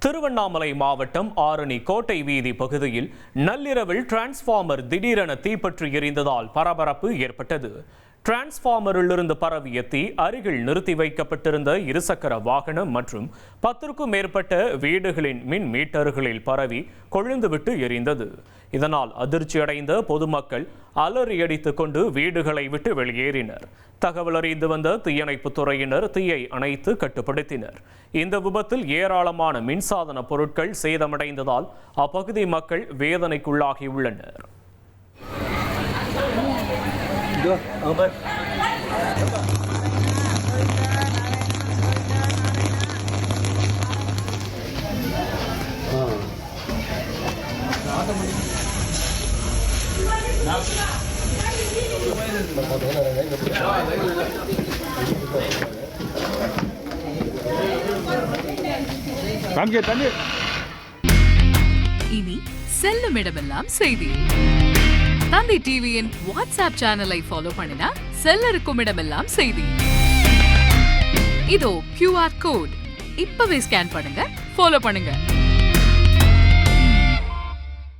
திருவண்ணாமலை மாவட்டம் ஆரணி கோட்டை வீதி பகுதியில் நள்ளிரவில் டிரான்ஸ்பார்மர் திடீரென தீப்பற்றி எரிந்ததால் பரபரப்பு ஏற்பட்டது. டிரான்ஸ்பார்மரிலிருந்து பரவிய தீ அருகில் நிறுத்தி வைக்கப்பட்டிருந்த இருசக்கர வாகனம் மற்றும் 10க்கும் மேற்பட்ட வீடுகளின் மின் மீட்டர்களில் பரவி கொழுந்துவிட்டு எரிந்தது. இதனால் அதிர்ச்சியடைந்த பொதுமக்கள் அலறியடித்துக் கொண்டு வீடுகளை விட்டு வெளியேறினர். தகவல் அறிந்து வந்த தீயணைப்புத் துறையினர் தீயை அணைத்து கட்டுப்படுத்தினர். இந்த விபத்தில் ஏராளமான மின்சாதன பொருட்கள் சேதமடைந்ததால் அப்பகுதி மக்கள் வேதனைக்குள்ளாகியுள்ளனர். இனி செல்லும் இடமெல்லாம் செய்தி. தந்தி டிவியின் வாட்ஸ்அப் சேனலை ஃபாலோ பண்ணினா செல்ல இருக்கும் இடமெல்லாம் செய்தி. இதோ QR கோட் இப்பவே ஸ்கேன் பண்ணுங்க, ஃபாலோ பண்ணுங்க.